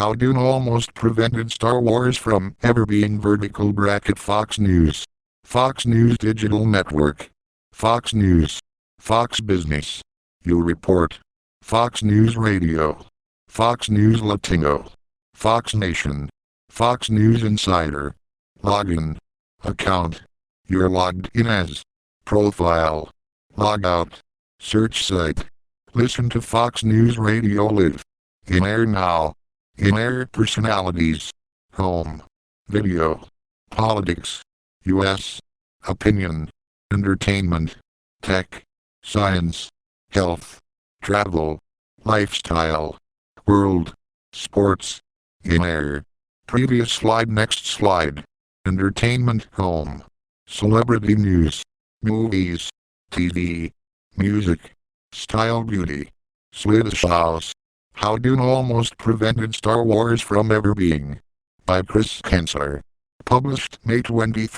How Dune almost prevented Star Wars from ever being vertical bracket Fox News. Fox News Digital Network. Fox News. Fox Business. You Report. Fox News Radio. Fox News Latino. Fox Nation. Fox News Insider. Login. Account. You're logged in as. Profile. Log out. Search site. Listen to Fox News Radio Live. In air now. In air personalities. Home. Video. Politics. U.S. Opinion. Entertainment. Tech. Science. Health. Travel. Lifestyle. World. Sports. In air. Previous slide. Next slide. Entertainment. Home. Celebrity news. Movies. TV. Music. Style. Beauty. Swedish House. How Dune almost prevented Star Wars from ever being. By Chris Kensler. Published May 21,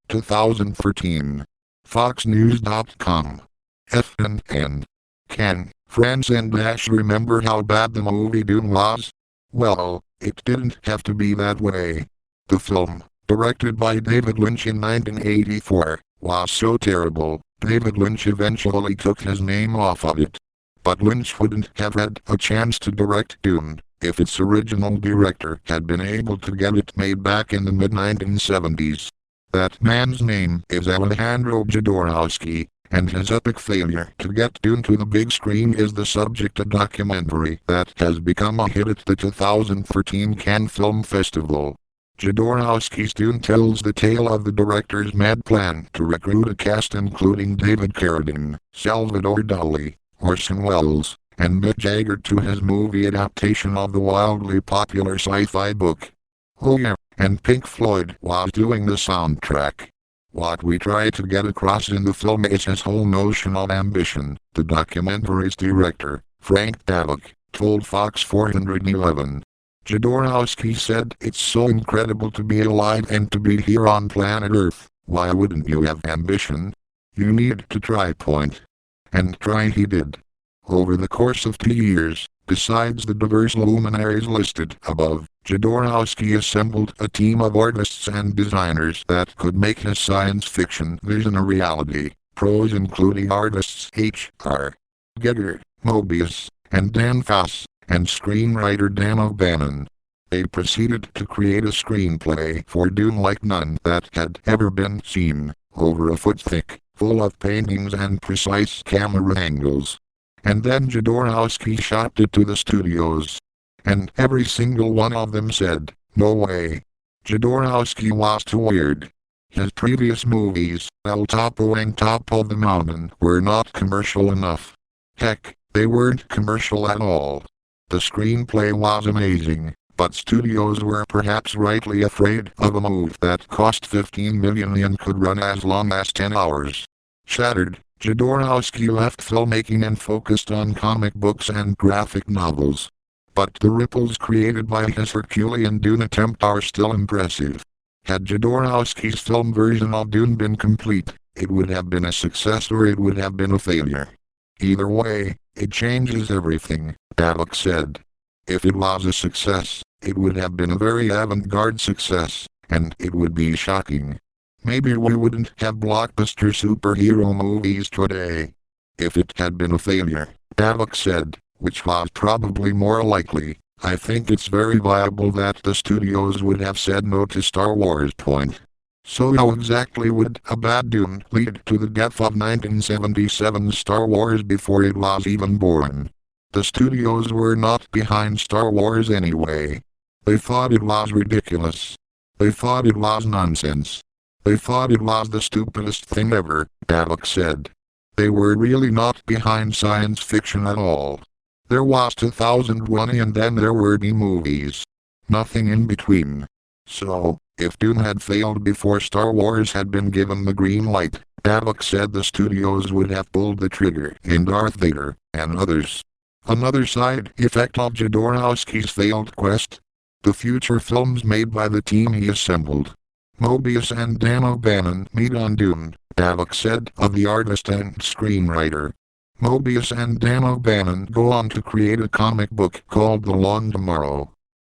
2013. FoxNews.com. FNN. Can friends and Dash remember how bad the movie Dune was? Well, it didn't have to be that way. The film, directed by David Lynch in 1984, was so terrible, David Lynch eventually took his name off of it. But Lynch wouldn't have had a chance to direct Dune if its original director had been able to get it made back in the mid-1970s. That man's name is Alejandro Jodorowsky, and his epic failure to get Dune to the big screen is the subject of a documentary that has become a hit at the 2013 Cannes Film Festival. Jodorowsky's Dune tells the tale of the director's mad plan to recruit a cast including David Carradine, Salvador Dali, Orson Welles, and Mick Jagger to his movie adaptation of the wildly popular sci-fi book. Oh yeah, and Pink Floyd was doing the soundtrack. What we try to get across in the film is his whole notion of ambition, the documentary's director, Frank Davok, told Fox 411. Jodorowsky said, "It's so incredible to be alive and to be here on planet Earth. Why wouldn't you have ambition? You need to try point." And try he did. Over the course of 2 years, besides the diverse luminaries listed above, Jodorowsky assembled a team of artists and designers that could make his science fiction vision a reality. Pros including artists H.R. Giger, Mobius, and Dan Foss, and screenwriter Dan O'Bannon. They proceeded to create a screenplay for Dune like none that had ever been seen, over a foot thick, full of paintings and precise camera angles. And then Jodorowsky shot it to the studios. And every single one of them said, "No way." Jodorowsky was too weird. His previous movies, El Topo and Top of the Mountain, were not commercial enough. Heck, they weren't commercial at all. The screenplay was amazing, but studios were perhaps rightly afraid of a move that cost $15 million and could run as long as 10 hours. Shattered, Jodorowsky left filmmaking and focused on comic books and graphic novels. But the ripples created by his Herculean Dune attempt are still impressive. Had Jodorowsky's film version of Dune been complete, it would have been a success or it would have been a failure. Either way, it changes everything, Davok said. If it was a success, it would have been a very avant-garde success, and it would be shocking. Maybe we wouldn't have blockbuster superhero movies today. If it had been a failure, Davok said, which was probably more likely, I think it's very viable that the studios would have said no to Star Wars point. So how exactly would a bad Dune lead to the death of 1977's Star Wars before it was even born? The studios were not behind Star Wars anyway. They thought it was ridiculous. They thought it was nonsense. They thought it was the stupidest thing ever, Davok said. They were really not behind science fiction at all. There was 2001 and then there were B-movies. Nothing in between. So, if Dune had failed before Star Wars had been given the green light, Davok said the studios would have pulled the trigger in Darth Vader and others. Another side effect of Jodorowsky's failed quest? The future films made by the team he assembled. Mobius and Dan O'Bannon meet on Dune, Davok said of the artist and screenwriter. Mobius and Dan O'Bannon go on to create a comic book called The Long Tomorrow.